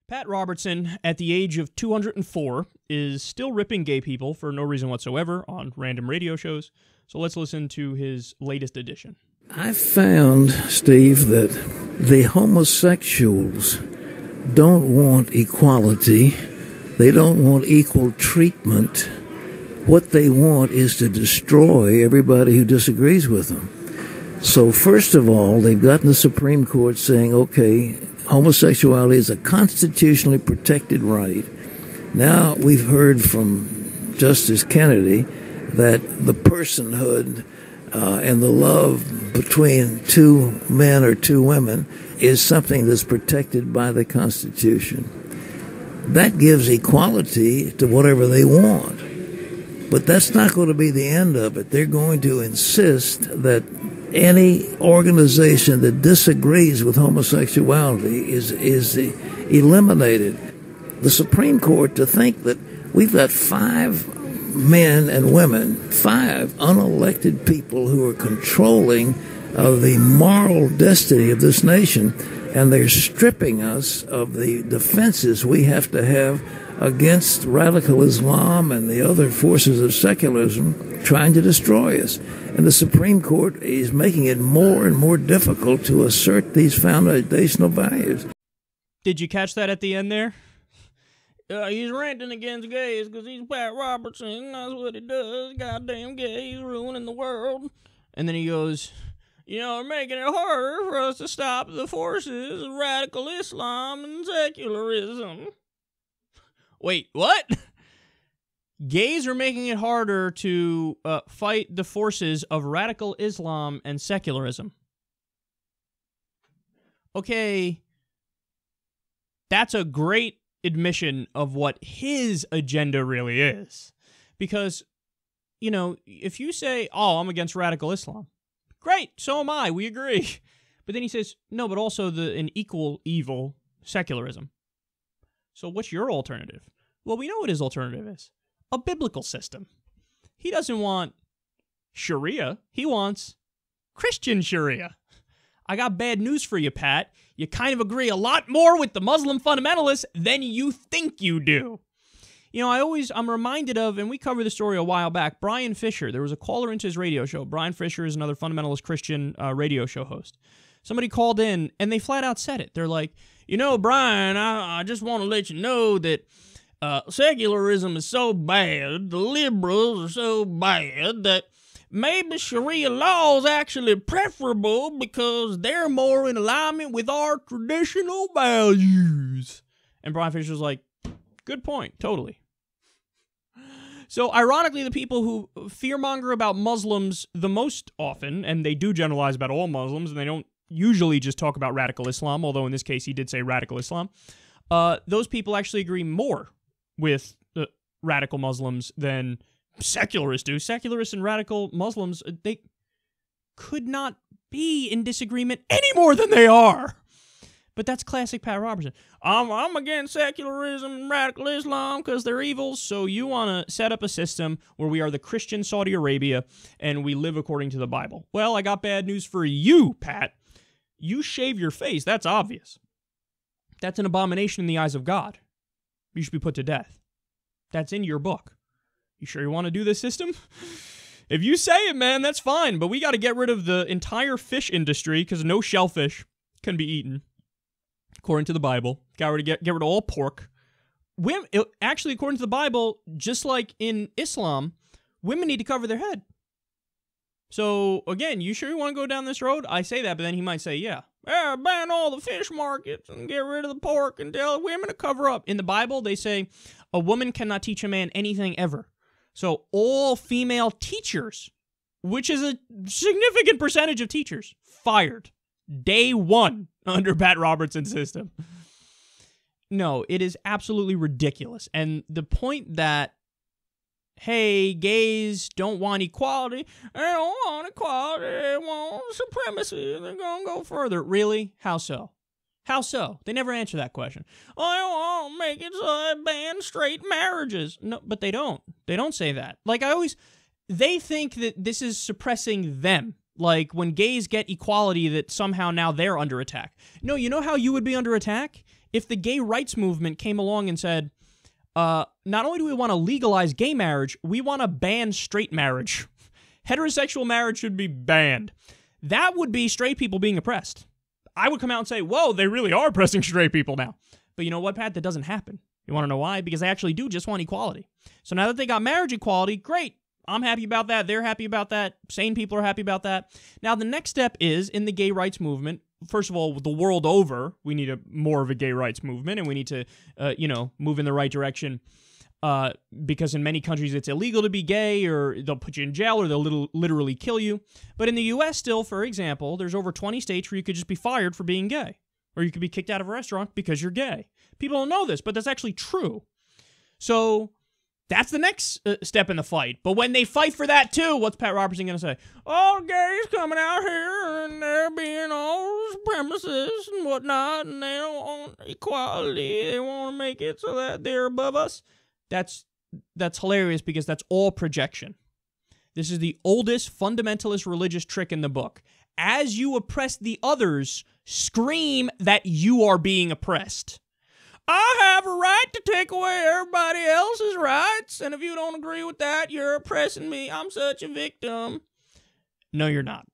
Pat Robertson, at the age of 204, is still ripping gay people for no reason whatsoever on random radio shows. So let's listen to his latest edition. I found, Steve, that the homosexuals don't want equality. They don't want equal treatment. What they want is to destroy everybody who disagrees with them. So first of all, they've gotten the Supreme Court saying, okay, homosexuality is a constitutionally protected right. Now we've heard from Justice Kennedy that the personhood and the love between two men or two women is something that's protected by the Constitution. That gives equality to whatever they want. But that's not going to be the end of it. They're going to insist that any organization that disagrees with homosexuality is eliminated. The Supreme Court, to think that we've got 5 men and women, 5 unelected people who are controlling the moral destiny of this nation, and they're stripping us of the defenses we have to have against radical Islam and the other forces of secularism trying to destroy us. And the Supreme Court is making it more and more difficult to assert these foundational values. Did you catch that at the end there? He's ranting against gays because he's Pat Robertson. That's what he does. Goddamn gays ruining the world. And then he goes, you know, they're making it harder for us to stop the forces of radical Islam and secularism. Wait, what? Gays are making it harder to fight the forces of radical Islam and secularism. Okay, that's a great admission of what his agenda really is. Because, you know, if you say, oh, I'm against radical Islam, great, so am I, we agree. But then he says, no, but also an equal evil, secularism. So what's your alternative? Well, we know what his alternative is. A biblical system. He doesn't want Sharia. He wants Christian Sharia. I got bad news for you, Pat. You kind of agree a lot more with the Muslim fundamentalists than you think you do. You know, I'm reminded of, and we covered the story a while back, Brian Fisher. There was a caller into his radio show. Brian Fisher is another fundamentalist Christian radio show host. Somebody called in, and they flat out said it. They're like, you know, Brian, I just want to let you know that secularism is so bad, the liberals are so bad, that maybe Sharia law is actually preferable because they're more in alignment with our traditional values. And Brian Fisher's like, good point, totally. So, ironically, the people who fearmonger about Muslims the most often, and they do generalize about all Muslims, and they don't usually just talk about radical Islam, although in this case he did say radical Islam, those people actually agree more with radical Muslims than secularists do. Secularists and radical Muslims, they could not be in disagreement any more than they are. But that's classic Pat Robertson. I'm against secularism and radical Islam because they're evil, so you want to set up a system where we are the Christian Saudi Arabia and we live according to the Bible. Well, I got bad news for you, Pat. You shave your face. That's obvious. That's an abomination in the eyes of God. You should be put to death. That's in your book. You sure you want to do this system? If you say it, man, that's fine. But we got to get rid of the entire fish industry because no shellfish can be eaten, according to the Bible. Get rid of all pork. Actually, according to the Bible, just like in Islam, women need to cover their head. So, again, you sure you want to go down this road? I say that, but then he might say, yeah, ban all the fish markets and get rid of the pork and tell women to cover up. In the Bible, they say a woman cannot teach a man anything ever. So all female teachers, which is a significant percentage of teachers, fired day one under Pat Robertson's system. No, it is absolutely ridiculous. And the point that, hey, gays don't want equality, they don't want equality, they want supremacy, they're going to go further. Really? How so? How so? They never answer that question. I want to make it so I ban straight marriages. No, but they don't. They don't say that. Like, they think that this is suppressing them. Like, when gays get equality, that somehow now they're under attack. No, you know how you would be under attack? if the gay rights movement came along and said, not only do we want to legalize gay marriage, we want to ban straight marriage. Heterosexual marriage should be banned. That would be straight people being oppressed. I would come out and say, whoa, they really are oppressing straight people now. But you know what, Pat? That doesn't happen. You want to know why? Because they actually do just want equality. So now that they got marriage equality, great. I'm happy about that. They're happy about that. Sane people are happy about that. Now, the next step is, in the gay rights movement, first of all, the world over, we need more of a gay rights movement, and we need to, move in the right direction. Because in many countries it's illegal to be gay, or they'll put you in jail, or they'll literally kill you. But in the U.S. still, for example, there's over 20 states where you could just be fired for being gay. Or you could be kicked out of a restaurant because you're gay. People don't know this, but that's actually true. So that's the next step in the fight. But when they fight for that too, what's Pat Robertson going to say? Oh, gays coming out here and they're being all supremacists and whatnot, and they don't want equality. They want to make it so that they're above us. That's hilarious, because that's all projection. This is the oldest fundamentalist religious trick in the book. As you oppress the others, scream that you are being oppressed. I have a right to take away everybody else's rights, and if you don't agree with that, you're oppressing me. I'm such a victim. No, you're not.